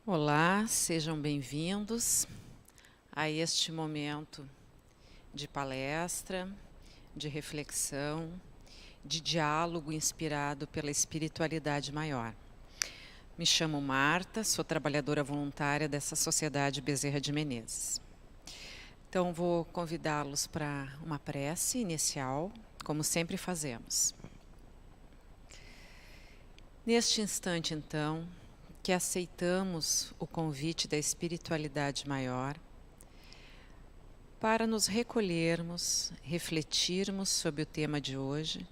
Olá, sejam bem-vindos a este momento de palestra, de reflexão, de diálogo inspirado pela espiritualidade maior. Me chamo Marta, sou trabalhadora voluntária dessa Sociedade Bezerra de Menezes. Então, vou convidá-los para uma prece inicial, como sempre fazemos. Neste instante, então, que aceitamos o convite da espiritualidade maior para nos recolhermos, refletirmos sobre o tema de hoje,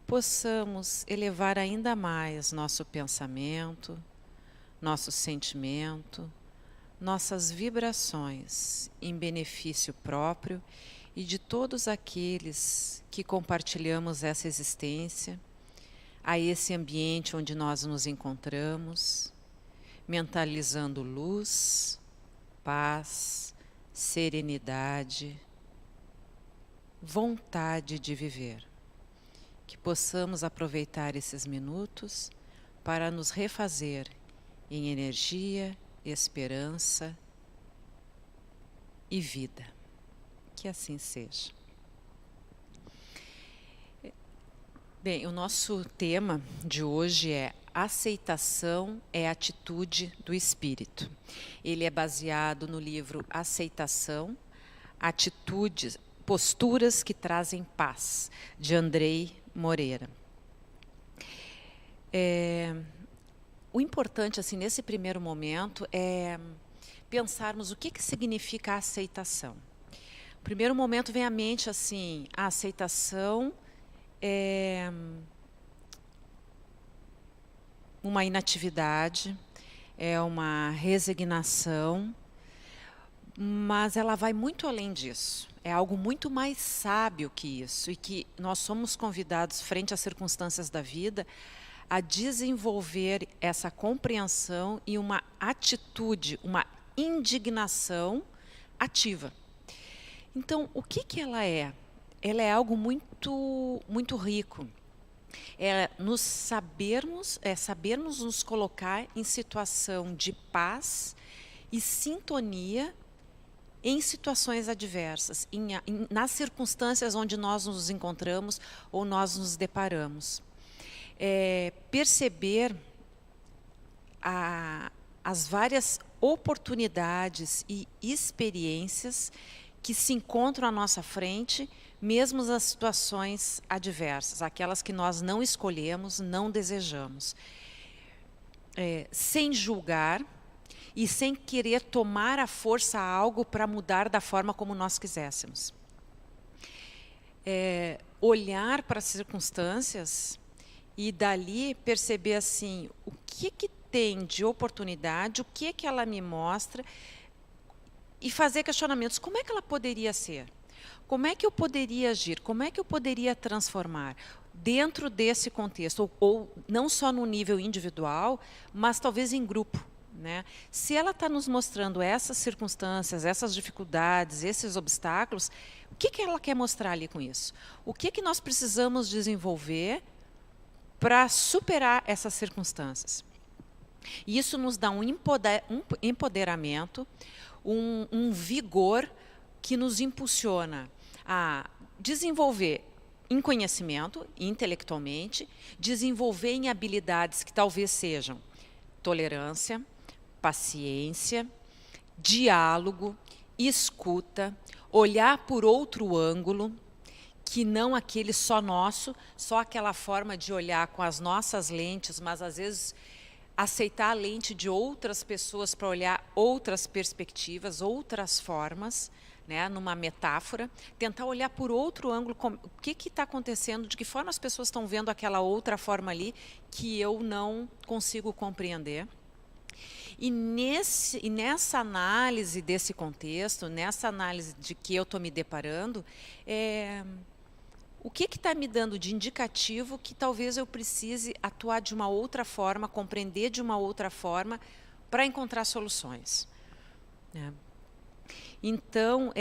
possamos elevar ainda mais nosso pensamento, nosso sentimento, nossas vibrações em benefício próprio e de todos aqueles que compartilhamos essa existência, a esse ambiente onde nós nos encontramos, mentalizando luz, paz, serenidade, vontade de viver. Que possamos aproveitar esses minutos para nos refazer em energia, esperança e vida. Que assim seja. Bem, o nosso tema de hoje é Aceitação é atitude do espírito. Ele é baseado no livro Aceitação, Atitudes, Posturas que Trazem Paz, de Andrei Moreira. O importante, assim, nesse primeiro momento, é pensarmos o que significa a aceitação. No primeiro momento vem à mente, assim, a aceitação é uma inatividade, é uma resignação, mas ela vai muito além disso. É algo muito mais sábio que isso, e que nós somos convidados, frente às circunstâncias da vida, a desenvolver essa compreensão e uma atitude, uma indignação ativa. Então, o que ela é? Ela é algo muito rico. É sabermos nos colocar em situação de paz e sintonia em situações adversas, nas circunstâncias onde nós nos encontramos ou nós nos deparamos. Perceber as várias oportunidades e experiências que se encontram à nossa frente, mesmo nas situações adversas, aquelas que nós não escolhemos, não desejamos. Sem julgar e sem querer tomar à força algo para mudar da forma como nós quiséssemos. Olhar para as circunstâncias e dali perceber assim, o que tem de oportunidade, o que ela me mostra, e fazer questionamentos. Como é que ela poderia ser? Como é que eu poderia agir? Como é que eu poderia transformar dentro desse contexto? Ou não só no nível individual, mas talvez em grupo. Né? Se ela está nos mostrando essas circunstâncias, essas dificuldades, esses obstáculos, o que ela quer mostrar ali com isso? O que nós precisamos desenvolver para superar essas circunstâncias? E isso nos dá um empoderamento, um vigor que nos impulsiona a desenvolver em conhecimento, intelectualmente, desenvolver em habilidades que talvez sejam tolerância, paciência, diálogo, escuta, olhar por outro ângulo, que não aquele só nosso, só aquela forma de olhar com as nossas lentes, mas às vezes aceitar a lente de outras pessoas para olhar outras perspectivas, outras formas, né, numa metáfora, tentar olhar por outro ângulo, o que está acontecendo, de que forma as pessoas estão vendo aquela outra forma ali que eu não consigo compreender. E nessa análise desse contexto, nessa análise de que eu estou me deparando, o que está me dando de indicativo que talvez eu precise atuar de uma outra forma, compreender de uma outra forma, para encontrar soluções. Então,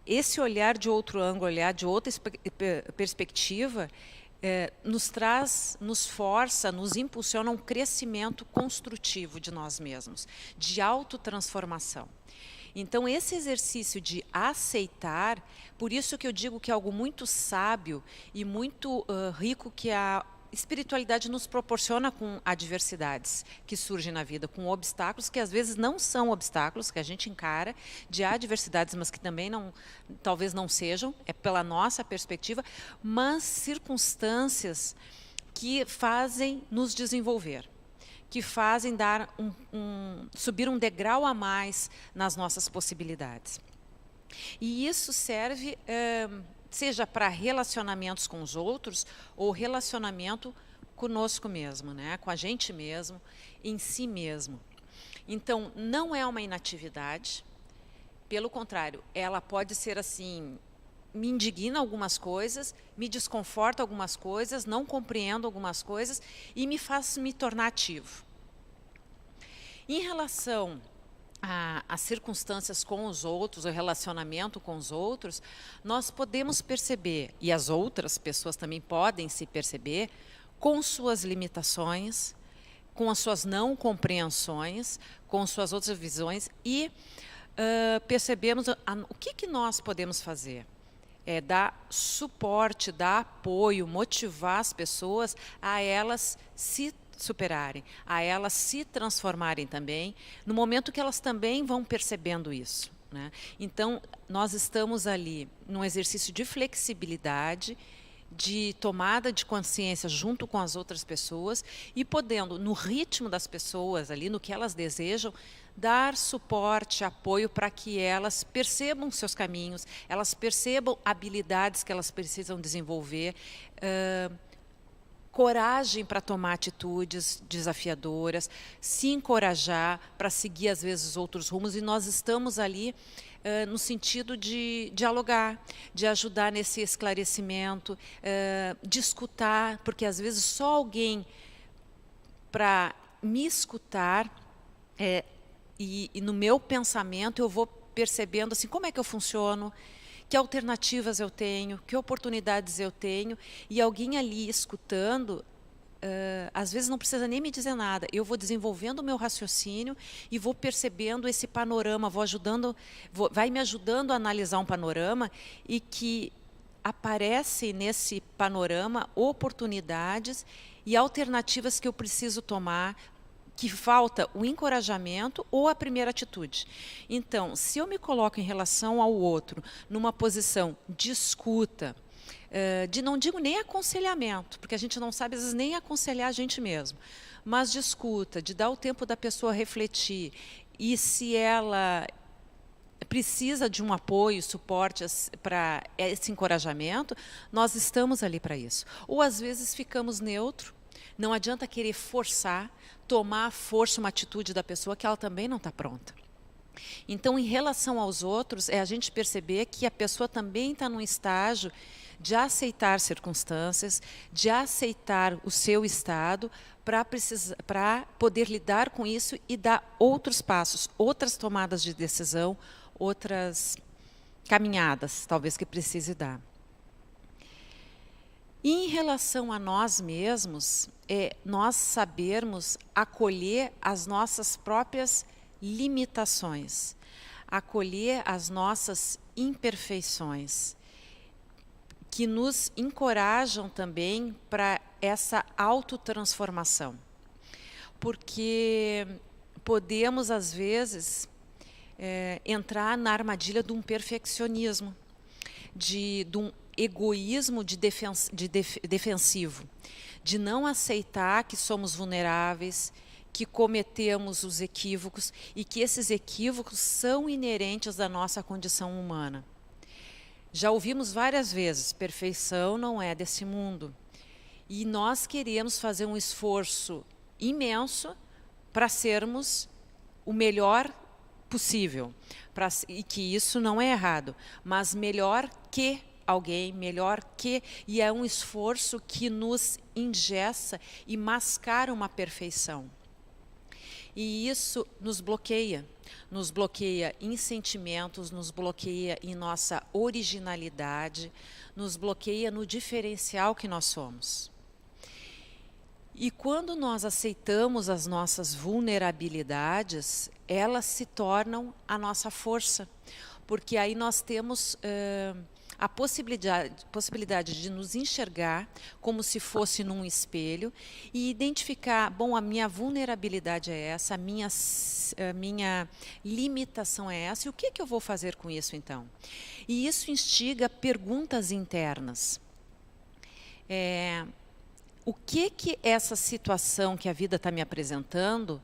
esse olhar de outro ângulo, olhar de outra perspectiva, nos traz, nos força, nos impulsiona um crescimento construtivo de nós mesmos, de autotransformação. Então, esse exercício de aceitar, por isso que eu digo que é algo muito sábio e muito rico que a espiritualidade nos proporciona com adversidades que surgem na vida, com obstáculos que às vezes não são obstáculos, que a gente encara de adversidades, mas que também talvez não sejam, é pela nossa perspectiva, mas circunstâncias que fazem nos desenvolver, que fazem subir um degrau a mais nas nossas possibilidades. E isso serve, seja para relacionamentos com os outros ou relacionamento conosco mesmo, né? Com a gente mesmo, em si mesmo. Então, não é uma inatividade, pelo contrário, ela pode ser assim, me indigna algumas coisas, me desconforta algumas coisas, não compreendo algumas coisas e me faz me tornar ativo. Em relação às circunstâncias com os outros, o relacionamento com os outros, nós podemos perceber, e as outras pessoas também podem se perceber, com suas limitações, com as suas não compreensões, com suas outras visões, e percebemos o que nós podemos fazer. É dar suporte, dar apoio, motivar as pessoas a elas se superarem, a elas se transformarem também, no momento que elas também vão percebendo isso, né? Então, nós estamos ali num exercício de flexibilidade, de tomada de consciência junto com as outras pessoas e podendo, no ritmo das pessoas ali, no que elas desejam, dar suporte, apoio para que elas percebam seus caminhos, elas percebam habilidades que elas precisam desenvolver, coragem para tomar atitudes desafiadoras, se encorajar para seguir, às vezes, outros rumos. E nós estamos ali no sentido de dialogar, de ajudar nesse esclarecimento, de escutar, porque, às vezes, só alguém para me escutar e no meu pensamento eu vou percebendo assim, como é que eu funciono, que alternativas eu tenho, que oportunidades eu tenho, e alguém ali escutando, às vezes não precisa nem me dizer nada, eu vou desenvolvendo o meu raciocínio e vou percebendo esse panorama, vai me ajudando a analisar um panorama e que aparece nesse panorama oportunidades e alternativas que eu preciso tomar, que falta o encorajamento ou a primeira atitude. Então, se eu me coloco em relação ao outro numa posição de escuta, não digo nem aconselhamento, porque a gente não sabe, às vezes, nem aconselhar a gente mesmo, mas de escuta, de dar o tempo da pessoa refletir, e se ela precisa de um apoio, suporte para esse encorajamento, nós estamos ali para isso. Ou, às vezes, ficamos neutro, não adianta querer forçar, tomar à força uma atitude da pessoa que ela também não está pronta. Então, em relação aos outros, é a gente perceber que a pessoa também está num estágio de aceitar circunstâncias, de aceitar o seu estado, para poder lidar com isso e dar outros passos, outras tomadas de decisão, outras caminhadas, talvez, que precise dar. E em relação a nós mesmos, nós sabermos acolher as nossas próprias limitações, acolher as nossas imperfeições, que nos encorajam também para essa autotransformação. Porque podemos, às vezes, entrar na armadilha de um perfeccionismo, de um egoísmo defensivo, de não aceitar que somos vulneráveis, que cometemos os equívocos e que esses equívocos são inerentes da nossa condição humana. Já ouvimos várias vezes, perfeição não é desse mundo. E nós queremos fazer um esforço imenso para sermos o melhor possível, e que isso não é errado, mas melhor que alguém, melhor que, e é um esforço que nos engessa e mascara uma perfeição. E isso nos bloqueia em sentimentos, nos bloqueia em nossa originalidade, nos bloqueia no diferencial que nós somos. E quando nós aceitamos as nossas vulnerabilidades, elas se tornam a nossa força, porque aí nós temos a possibilidade de nos enxergar como se fosse num espelho e identificar, bom, a minha vulnerabilidade é essa, a minha limitação é essa, e o que eu vou fazer com isso então? E isso instiga perguntas internas. O que essa situação que a vida está me apresentando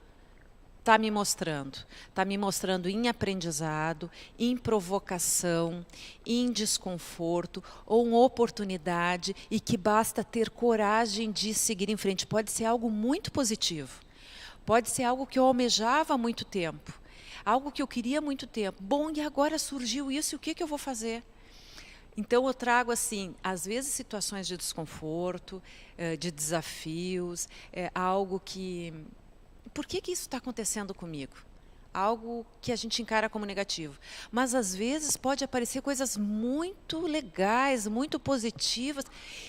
está me mostrando? Está me mostrando em aprendizado, em provocação, em desconforto, ou uma oportunidade, e que basta ter coragem de seguir em frente. Pode ser algo muito positivo, pode ser algo que eu almejava há muito tempo, algo que eu queria há muito tempo. Bom, e agora surgiu isso, e o que eu vou fazer? Então, eu trago, assim, às vezes, situações de desconforto, de desafios, algo que... Por que isso está acontecendo comigo? Algo que a gente encara como negativo. Mas, às vezes, pode aparecer coisas muito legais, muito positivas,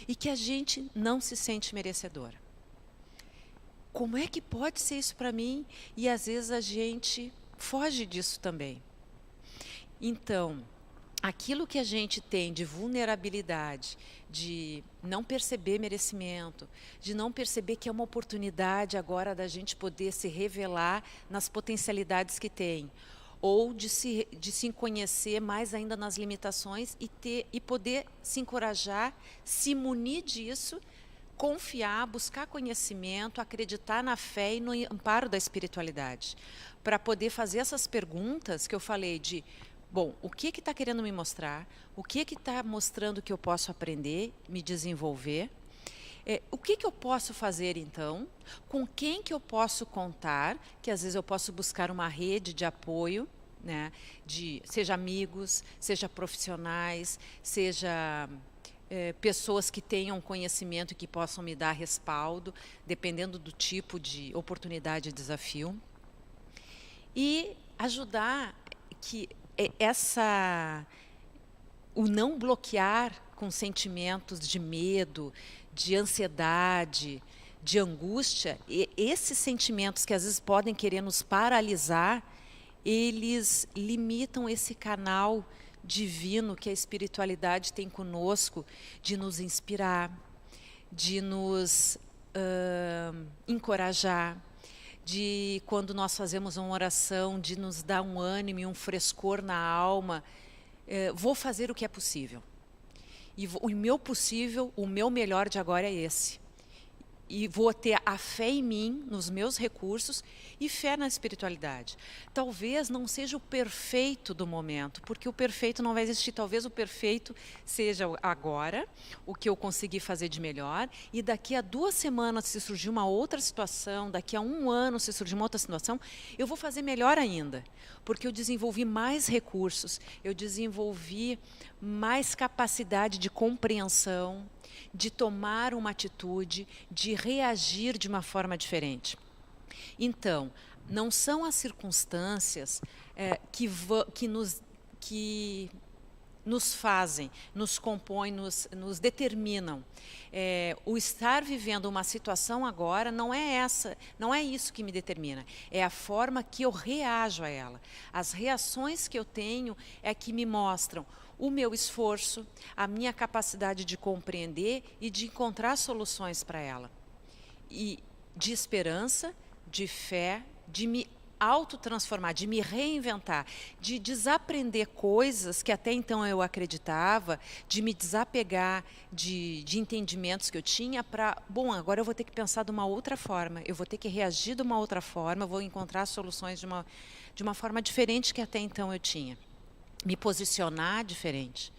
e que a gente não se sente merecedora. Como é que pode ser isso para mim? E, às vezes, a gente foge disso também. Então, aquilo que a gente tem de vulnerabilidade, de não perceber merecimento, de não perceber que é uma oportunidade agora da gente poder se revelar nas potencialidades que tem, ou de se conhecer mais ainda nas limitações e poder se encorajar, se munir disso, confiar, buscar conhecimento, acreditar na fé e no amparo da espiritualidade, para poder fazer essas perguntas que eu falei de... Bom, o que está querendo me mostrar? O que está mostrando que eu posso aprender, me desenvolver? O que eu posso fazer, então? Com quem que eu posso contar? Que às vezes eu posso buscar uma rede de apoio, né? Seja amigos, seja profissionais, seja pessoas que tenham conhecimento e que possam me dar respaldo, dependendo do tipo de oportunidade e desafio. E ajudar que... o não bloquear com sentimentos de medo, de ansiedade, de angústia, esses sentimentos que às vezes podem querer nos paralisar, eles limitam esse canal divino que a espiritualidade tem conosco, de nos inspirar, de nos encorajar, de quando nós fazemos uma oração, de nos dar um ânimo e um frescor na alma. Vou fazer o que é possível. E o meu possível, o meu melhor de agora é esse. E vou ter a fé em mim, nos meus recursos, e fé na espiritualidade. Talvez não seja o perfeito do momento, porque o perfeito não vai existir. Talvez o perfeito seja agora, o que eu consegui fazer de melhor, e daqui a 2 semanas, se surgir uma outra situação, daqui a 1 ano, se surgir uma outra situação, eu vou fazer melhor ainda, porque eu desenvolvi mais recursos, eu desenvolvi mais capacidade de compreensão, de tomar uma atitude, de reagir de uma forma diferente. Então, não são as circunstâncias que nos fazem, nos compõem, nos determinam. O estar vivendo uma situação agora não é isso que me determina, é a forma que eu reajo a ela. As reações que eu tenho é que me mostram o meu esforço, a minha capacidade de compreender e de encontrar soluções para ela. E de esperança, de fé, de me autotransformar, de me reinventar, de desaprender coisas que até então eu acreditava, de me desapegar de entendimentos que eu tinha para, bom, agora eu vou ter que pensar de uma outra forma, eu vou ter que reagir de uma outra forma, eu vou encontrar soluções de uma forma diferente que até então eu tinha. Me posicionar diferente.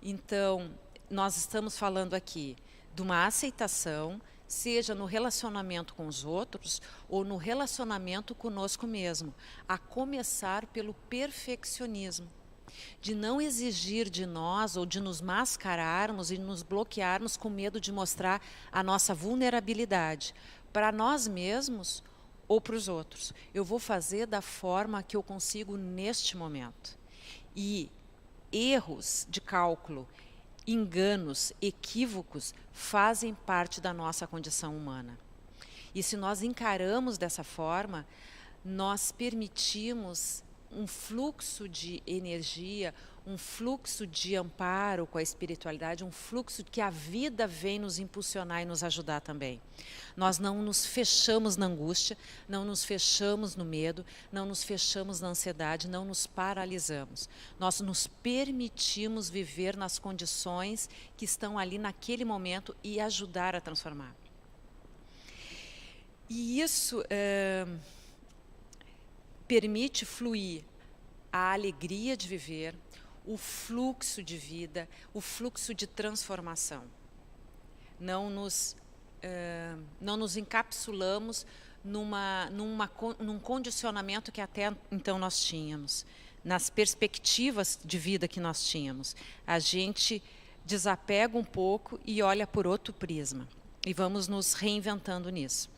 Então, nós estamos falando aqui de uma aceitação, seja no relacionamento com os outros ou no relacionamento conosco mesmo, a começar pelo perfeccionismo, de não exigir de nós ou de nos mascararmos e nos bloquearmos com medo de mostrar a nossa vulnerabilidade para nós mesmos ou para os outros. Eu vou fazer da forma que eu consigo neste momento. E erros de cálculo, enganos, equívocos fazem parte da nossa condição humana. E se nós encaramos dessa forma, nós permitimos um fluxo de energia, um fluxo de amparo com a espiritualidade, um fluxo que a vida vem nos impulsionar e nos ajudar também. Nós não nos fechamos na angústia, não nos fechamos no medo, não nos fechamos na ansiedade, não nos paralisamos. Nós nos permitimos viver nas condições que estão ali naquele momento e ajudar a transformar. E isso permite fluir a alegria de viver, o fluxo de vida, o fluxo de transformação. Não nos encapsulamos num condicionamento que até então nós tínhamos, nas perspectivas de vida que nós tínhamos. A gente desapega um pouco e olha por outro prisma. E vamos nos reinventando nisso.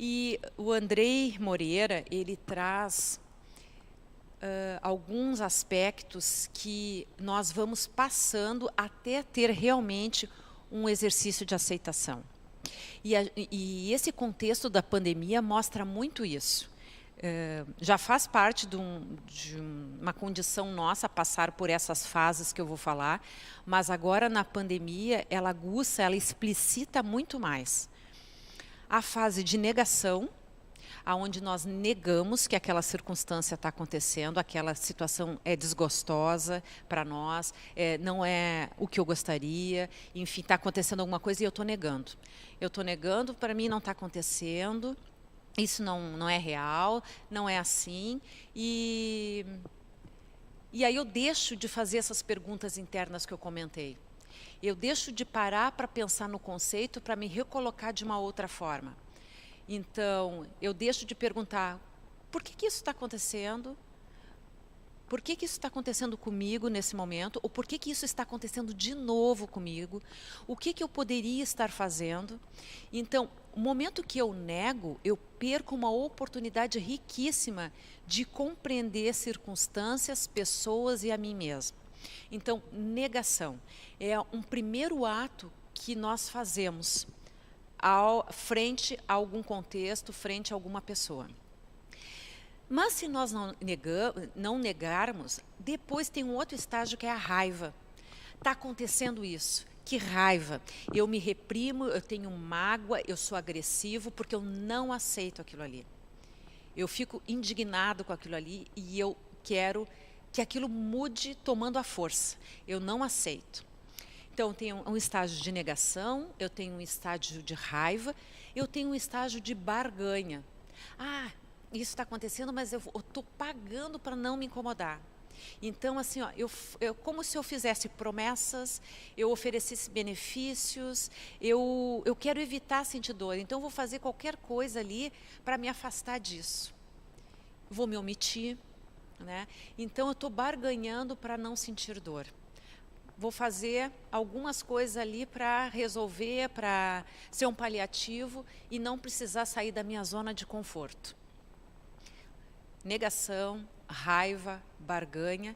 E o Andrei Moreira, ele traz alguns aspectos que nós vamos passando até ter realmente um exercício de aceitação. E esse contexto da pandemia mostra muito isso. Já faz parte de uma condição nossa passar por essas fases que eu vou falar, mas agora na pandemia ela aguça, ela explicita muito mais. A fase de negação, onde nós negamos que aquela circunstância está acontecendo, aquela situação é desgostosa para nós, não é o que eu gostaria, enfim, está acontecendo alguma coisa e eu estou negando. Eu estou negando, para mim não está acontecendo, isso não é real, não é assim. E aí eu deixo de fazer essas perguntas internas que eu comentei. Eu deixo de parar para pensar no conceito para me recolocar de uma outra forma. Então, eu deixo de perguntar, por que isso está acontecendo? Por que isso está acontecendo comigo nesse momento? Ou por que isso está acontecendo de novo comigo? O que eu poderia estar fazendo? Então, no momento que eu nego, eu perco uma oportunidade riquíssima de compreender circunstâncias, pessoas e a mim mesma. Então, negação é um primeiro ato que nós fazemos frente a algum contexto, frente a alguma pessoa. Mas se nós não negarmos, depois tem um outro estágio que é a raiva. Está acontecendo isso, que raiva. Eu me reprimo, eu tenho mágoa, eu sou agressivo porque eu não aceito aquilo ali. Eu fico indignado com aquilo ali e eu quero que aquilo mude tomando a força. Eu não aceito. Então, eu tenho um estágio de negação, eu tenho um estágio de raiva, eu tenho um estágio de barganha. Isso está acontecendo, mas eu estou pagando para não me incomodar. Então, assim, como se eu fizesse promessas, eu oferecesse benefícios, eu quero evitar sentir dor, então eu vou fazer qualquer coisa ali para me afastar disso. Vou me omitir. Né? Então, eu estou barganhando para não sentir dor. Vou fazer algumas coisas ali para resolver, para ser um paliativo e não precisar sair da minha zona de conforto. Negação, raiva, barganha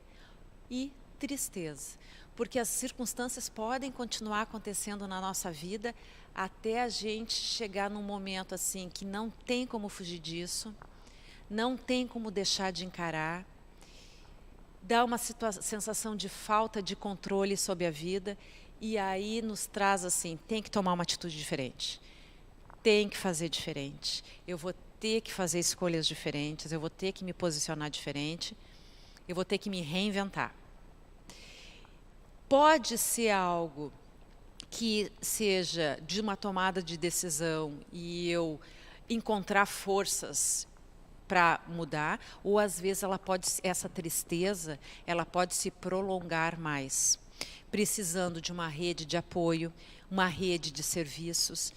e tristeza. Porque as circunstâncias podem continuar acontecendo na nossa vida até a gente chegar num momento assim que não tem como fugir disso, não tem como deixar de encarar. Dá uma sensação de falta de controle sobre a vida e aí nos traz assim, tem que tomar uma atitude diferente, tem que fazer diferente, eu vou ter que fazer escolhas diferentes, eu vou ter que me posicionar diferente, eu vou ter que me reinventar. Pode ser algo que seja de uma tomada de decisão e eu encontrar forças para mudar, ou às vezes essa tristeza, ela pode se prolongar mais, precisando de uma rede de apoio, uma rede de serviços,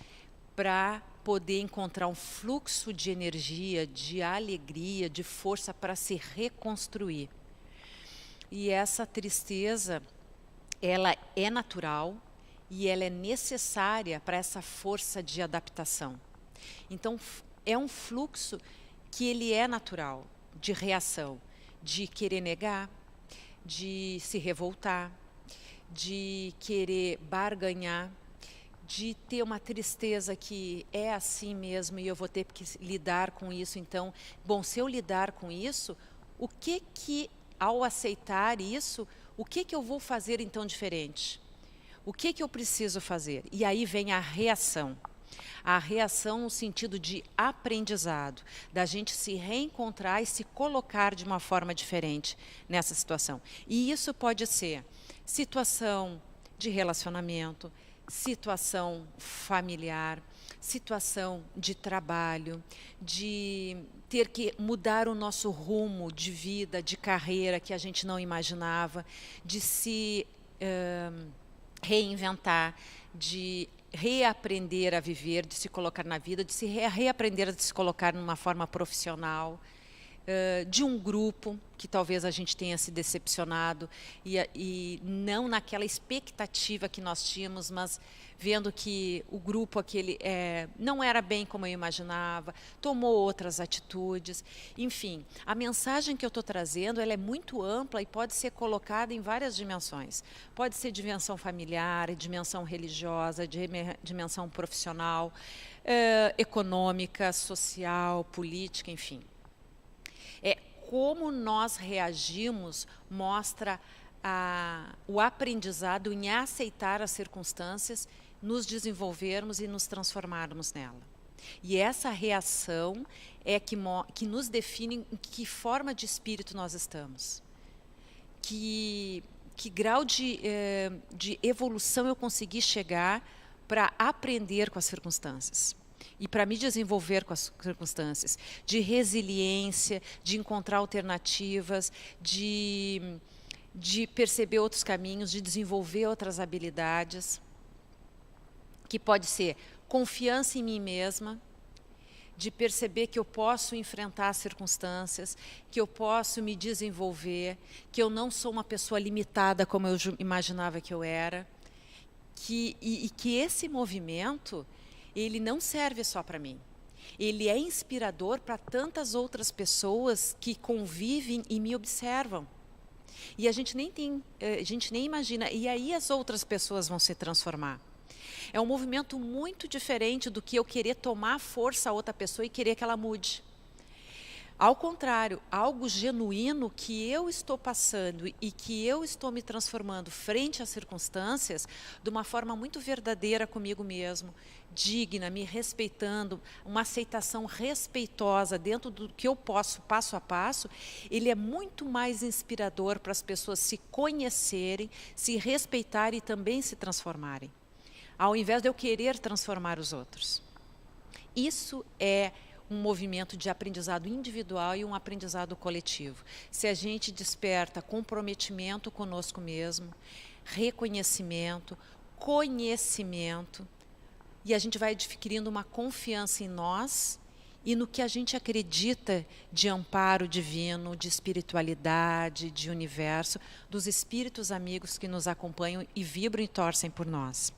para poder encontrar um fluxo de energia, de alegria, de força para se reconstruir. E essa tristeza, ela é natural e ela é necessária para essa força de adaptação. Então, é um fluxo que ele é natural, de reação, de querer negar, de se revoltar, de querer barganhar, de ter uma tristeza que é assim mesmo e eu vou ter que lidar com isso. Então, bom, se eu lidar com isso, o que que, ao aceitar isso, o que que eu vou fazer então diferente? O que que eu preciso fazer? E aí vem a reação. A reação no sentido de aprendizado, da gente se reencontrar e se colocar de uma forma diferente nessa situação. E isso pode ser situação de relacionamento, situação familiar, situação de trabalho, de ter que mudar o nosso rumo de vida, de carreira que a gente não imaginava, de se reinventar, de reaprender a viver, de se colocar na vida, de se reaprender a se colocar numa forma profissional, de um grupo que talvez a gente tenha se decepcionado e não naquela expectativa que nós tínhamos, mas vendo que o grupo aquele não era bem como eu imaginava, tomou outras atitudes. Enfim, a mensagem que eu estou trazendo, ela é muito ampla e pode ser colocada em várias dimensões. Pode ser dimensão familiar, dimensão religiosa, dimensão profissional, econômica, social, política, enfim. Como nós reagimos mostra o aprendizado em aceitar as circunstâncias, nos desenvolvermos e nos transformarmos nela. E essa reação é que nos define em que forma de espírito nós estamos. Que grau de evolução eu consegui chegar para aprender com as circunstâncias. E para me desenvolver com as circunstâncias, de resiliência, de encontrar alternativas, de perceber outros caminhos, de desenvolver outras habilidades, que pode ser confiança em mim mesma, de perceber que eu posso enfrentar as circunstâncias, que eu posso me desenvolver, que eu não sou uma pessoa limitada como eu imaginava que eu era, e que esse movimento ele não serve só para mim. Ele é inspirador para tantas outras pessoas que convivem e me observam. E a gente nem imagina. E aí as outras pessoas vão se transformar. É um movimento muito diferente do que eu querer tomar força a outra pessoa e querer que ela mude. Ao contrário, algo genuíno que eu estou passando e que eu estou me transformando frente às circunstâncias de uma forma muito verdadeira comigo mesmo, digna, me respeitando, uma aceitação respeitosa dentro do que eu posso, passo a passo, ele é muito mais inspirador para as pessoas se conhecerem, se respeitarem e também se transformarem, ao invés de eu querer transformar os outros. Isso é um movimento de aprendizado individual e um aprendizado coletivo. Se a gente desperta comprometimento conosco mesmo, reconhecimento, conhecimento, e a gente vai adquirindo uma confiança em nós e no que a gente acredita de amparo divino, de espiritualidade, de universo, dos espíritos amigos que nos acompanham e vibram e torcem por nós.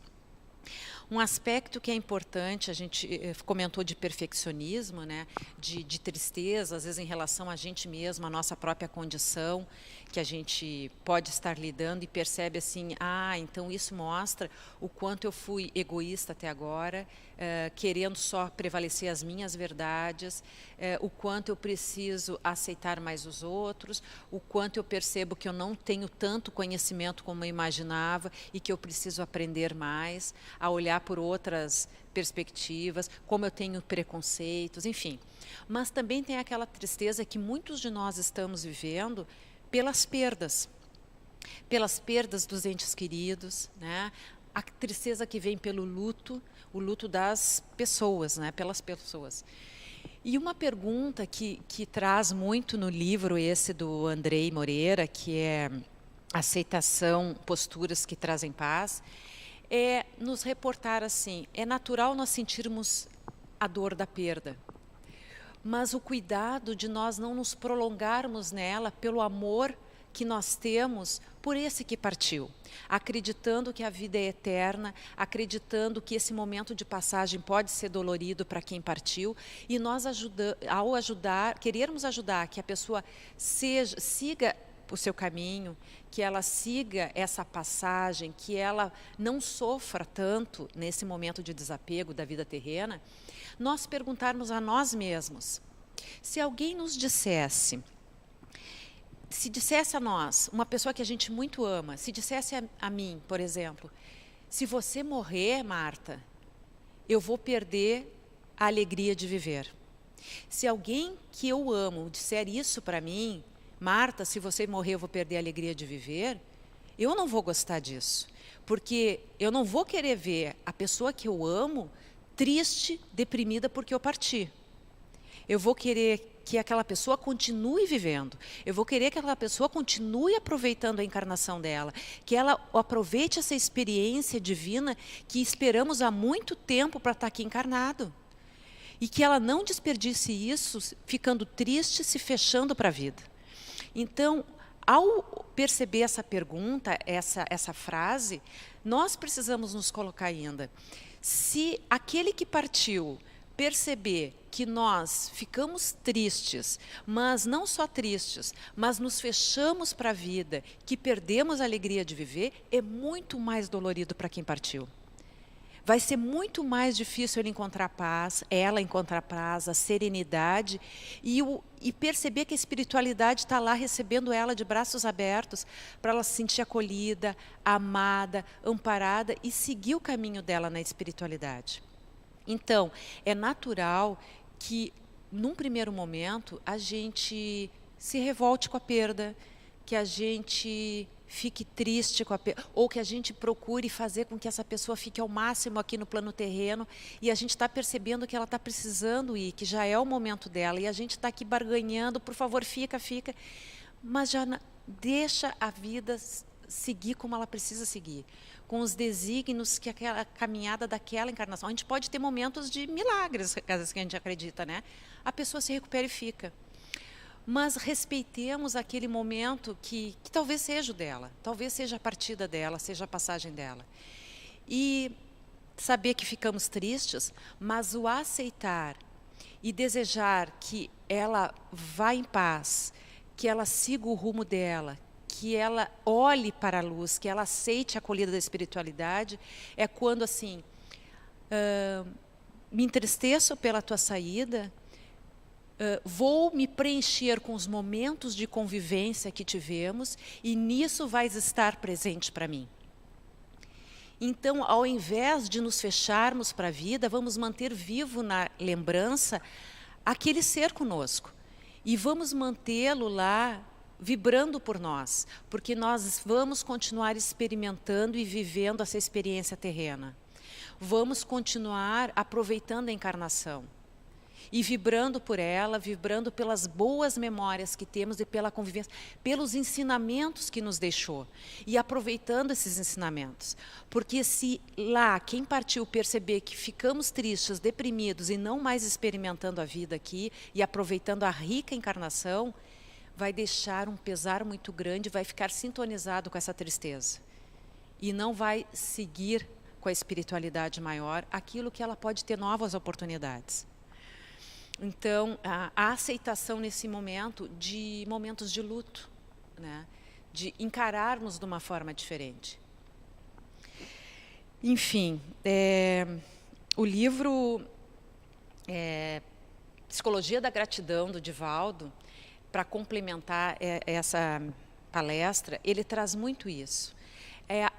Um aspecto que é importante, a gente comentou de perfeccionismo, né? de tristeza, às vezes em relação a gente mesmo, a nossa própria condição, que a gente pode estar lidando e percebe assim, então isso mostra o quanto eu fui egoísta até agora, querendo só prevalecer as minhas verdades, o quanto eu preciso aceitar mais os outros, o quanto eu percebo que eu não tenho tanto conhecimento como eu imaginava e que eu preciso aprender mais, a olhar por outras perspectivas, como eu tenho preconceitos, enfim. Mas também tem aquela tristeza que muitos de nós estamos vivendo pelas perdas dos entes queridos, né? A tristeza que vem pelo luto, o luto das pessoas, né? Pelas pessoas. E uma pergunta que traz muito no livro esse do Andrei Moreira, que é Aceitação, Posturas que Trazem Paz, é nos reportar assim, é natural nós sentirmos a dor da perda, mas o cuidado de nós não nos prolongarmos nela pelo amor que nós temos por esse que partiu, acreditando que a vida é eterna, acreditando que esse momento de passagem pode ser dolorido para quem partiu, e nós, ao querermos ajudar que a pessoa siga o seu caminho, que ela siga essa passagem, que ela não sofra tanto nesse momento de desapego da vida terrena, nós perguntarmos a nós mesmos, se alguém nos dissesse, se dissesse a nós, uma pessoa que a gente muito ama, se dissesse a mim, por exemplo, se você morrer, Marta, eu vou perder a alegria de viver. Se alguém que eu amo disser isso para mim, Marta, se você morrer, eu vou perder a alegria de viver, eu não vou gostar disso, porque eu não vou querer ver a pessoa que eu amo triste, deprimida porque eu parti. Eu vou querer que aquela pessoa continue vivendo. Eu vou querer que aquela pessoa continue aproveitando a encarnação dela, que ela aproveite essa experiência divina que esperamos há muito tempo para estar aqui encarnado. E que ela não desperdice isso ficando triste, se fechando para a vida. Então, ao perceber essa pergunta, essa frase, nós precisamos nos colocar ainda. Se aquele que partiu perceber que nós ficamos tristes, mas não só tristes, mas nos fechamos para a vida, que perdemos a alegria de viver, é muito mais dolorido para quem partiu. Vai ser muito mais difícil ele encontrar paz, ela encontrar paz, a serenidade e perceber que a espiritualidade está lá recebendo ela de braços abertos para ela se sentir acolhida, amada, amparada e seguir o caminho dela na espiritualidade. Então, é natural que, num primeiro momento, a gente se revolte com a perda, que a gente fique triste com a perda, ou que a gente procure fazer com que essa pessoa fique ao máximo aqui no plano terreno, e a gente está percebendo que ela está precisando ir, que já é o momento dela, e a gente está aqui barganhando, por favor, fica, mas já deixa a vida seguir como ela precisa seguir, com os desígnios que aquela caminhada daquela encarnação. A gente pode ter momentos de milagres, caso que a gente acredita, né? A pessoa se recupera e fica. Mas respeitemos aquele momento que talvez seja o dela, talvez seja a partida dela, seja a passagem dela. E saber que ficamos tristes, mas o aceitar e desejar que ela vá em paz, que ela siga o rumo dela, que ela olhe para a luz, que ela aceite a acolhida da espiritualidade, é quando assim, me entristeço pela tua saída, vou me preencher com os momentos de convivência que tivemos e nisso vais estar presente para mim. Então, ao invés de nos fecharmos para a vida, vamos manter vivo na lembrança aquele ser conosco e vamos mantê-lo lá vibrando por nós, porque nós vamos continuar experimentando e vivendo essa experiência terrena. Vamos continuar aproveitando a encarnação e vibrando por ela, vibrando pelas boas memórias que temos e pela convivência, pelos ensinamentos que nos deixou e aproveitando esses ensinamentos. Porque se lá quem partiu perceber que ficamos tristes, deprimidos e não mais experimentando a vida aqui e aproveitando a rica encarnação, vai deixar um pesar muito grande, vai ficar sintonizado com essa tristeza. E não vai seguir com a espiritualidade maior aquilo que ela pode ter novas oportunidades. Então, a aceitação nesse momento de momentos de luto, né? De encararmos de uma forma diferente. Enfim, o livro Psicologia da Gratidão, do Divaldo, para complementar essa palestra, ele traz muito isso.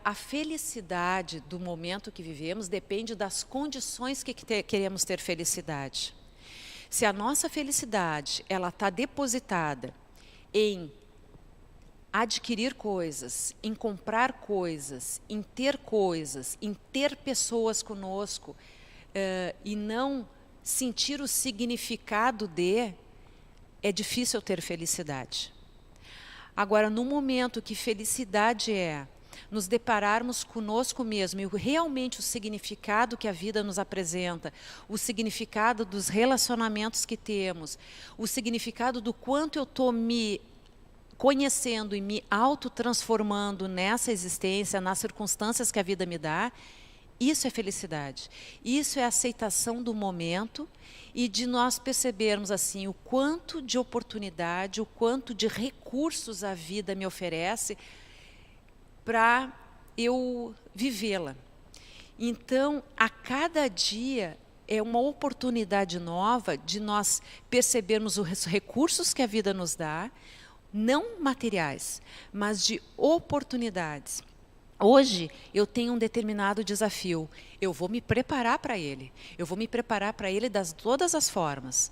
A felicidade do momento que vivemos depende das condições que queremos ter felicidade. Se a nossa felicidade ela está depositada em adquirir coisas, em comprar coisas, em ter pessoas conosco e não sentir o significado é difícil ter felicidade. Agora, no momento que felicidade é nos depararmos conosco mesmo e realmente o significado que a vida nos apresenta, o significado dos relacionamentos que temos, o significado do quanto eu estou me conhecendo e me autotransformando nessa existência, nas circunstâncias que a vida me dá, isso é felicidade. Isso é aceitação do momento e de nós percebermos assim o quanto de oportunidade, o quanto de recursos a vida me oferece para eu vivê-la. Então, a cada dia é uma oportunidade nova de nós percebermos os recursos que a vida nos dá, não materiais, mas de oportunidades. Hoje, eu tenho um determinado desafio. Eu vou me preparar para ele. Eu vou me preparar para ele de todas as formas.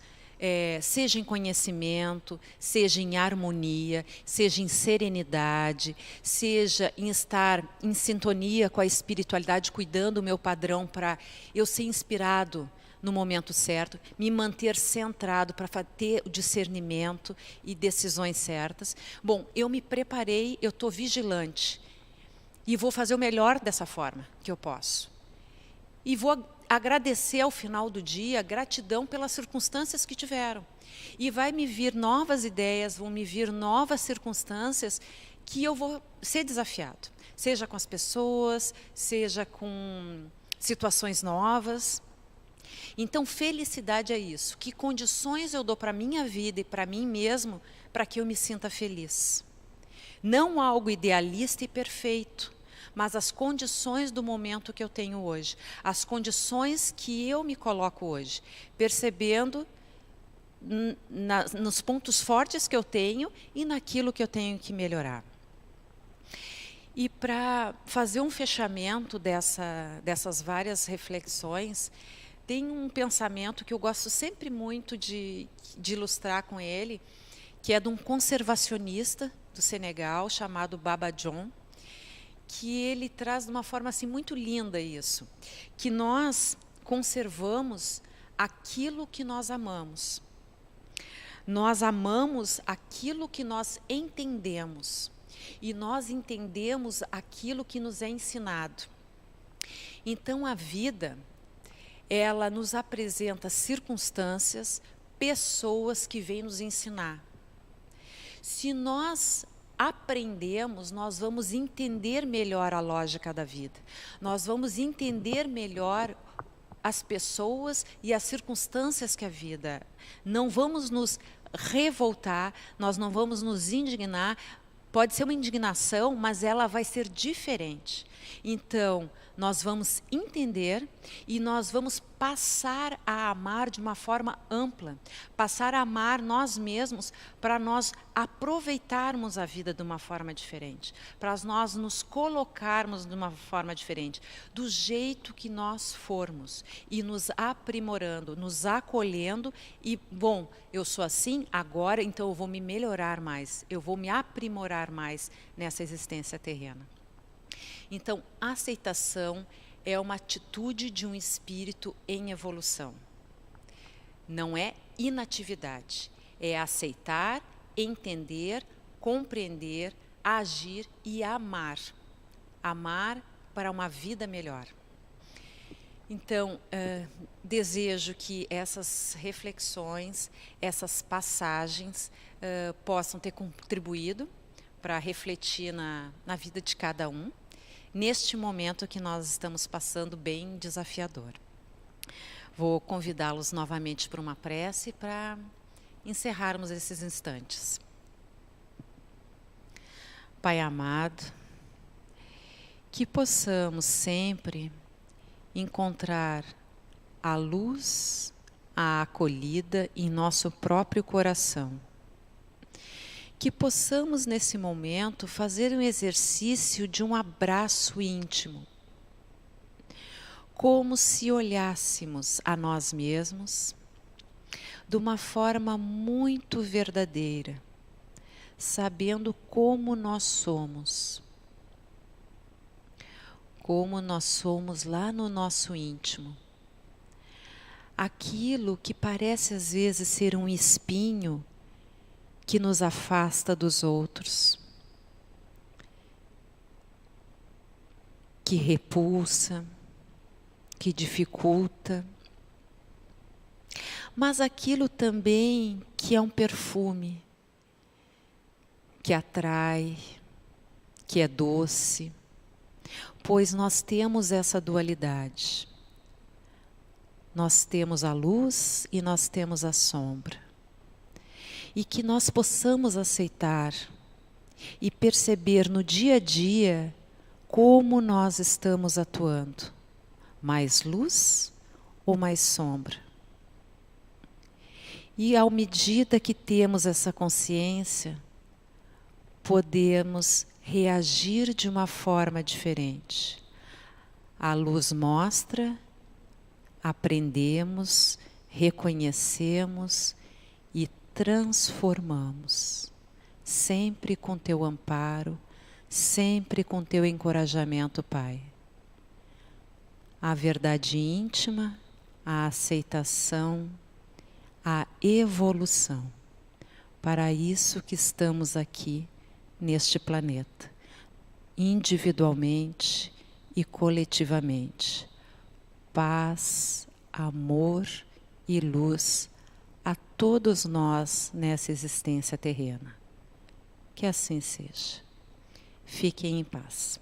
Seja em conhecimento, seja em harmonia, seja em serenidade, seja em estar em sintonia com a espiritualidade, cuidando do meu padrão para eu ser inspirado no momento certo, me manter centrado para ter o discernimento e decisões certas. Bom, eu me preparei, eu estou vigilante e vou fazer o melhor dessa forma que eu posso. E vou agradecer ao final do dia, gratidão pelas circunstâncias que tiveram. E vai me vir novas ideias, vão me vir novas circunstâncias que eu vou ser desafiado. Seja com as pessoas, seja com situações novas. Então, felicidade é isso. Que condições eu dou para a minha vida e para mim mesmo para que eu me sinta feliz. Não algo idealista e perfeito, mas as condições do momento que eu tenho hoje, as condições que eu me coloco hoje, percebendo nos pontos fortes que eu tenho e naquilo que eu tenho que melhorar. E para fazer um fechamento dessas várias reflexões, tem um pensamento que eu gosto sempre muito de ilustrar com ele, que é de um conservacionista do Senegal, chamado Baba John, que ele traz de uma forma assim muito linda isso, que nós conservamos aquilo que nós amamos. Nós amamos aquilo que nós entendemos e nós entendemos aquilo que nos é ensinado. Então a vida, ela nos apresenta circunstâncias, pessoas que vêm nos ensinar. Se nós aprendemos, nós vamos entender melhor a lógica da vida. Nós vamos entender melhor as pessoas e as circunstâncias que a vida. Não vamos nos revoltar, nós não vamos nos indignar. Pode ser uma indignação, mas ela vai ser diferente. Então, nós vamos entender e nós vamos passar a amar de uma forma ampla, passar a amar nós mesmos para nós aproveitarmos a vida de uma forma diferente, para nós nos colocarmos de uma forma diferente, do jeito que nós formos e nos aprimorando, nos acolhendo e, bom, eu sou assim agora, então eu vou me melhorar mais, eu vou me aprimorar mais nessa existência terrena. Então, a aceitação é uma atitude de um espírito em evolução. Não é inatividade, é aceitar, entender, compreender, agir e amar. Amar para uma vida melhor. Então, desejo que essas reflexões, essas passagens possam ter contribuído para refletir na vida de cada um, neste momento que nós estamos passando bem desafiador. Vou convidá-los novamente para uma prece para encerrarmos esses instantes. Pai amado, que possamos sempre encontrar a luz, a acolhida em nosso próprio coração. Que possamos, nesse momento, fazer um exercício de um abraço íntimo, como se olhássemos a nós mesmos de uma forma muito verdadeira, sabendo como nós somos lá no nosso íntimo. Aquilo que parece às vezes ser um espinho que nos afasta dos outros, que repulsa, que dificulta, mas aquilo também que é um perfume, que atrai, que é doce, pois nós temos essa dualidade. Nós temos a luz e nós temos a sombra. E que nós possamos aceitar e perceber no dia a dia como nós estamos atuando. Mais luz ou mais sombra? E à medida que temos essa consciência, podemos reagir de uma forma diferente. A luz mostra, aprendemos, reconhecemos e transformamos. Sempre com teu amparo, sempre com teu encorajamento, Pai. A verdade íntima, a aceitação, a evolução. Para isso que estamos aqui neste planeta, individualmente e coletivamente. Paz, amor e luz a todos nós nessa existência terrena. Que assim seja. Fiquem em paz.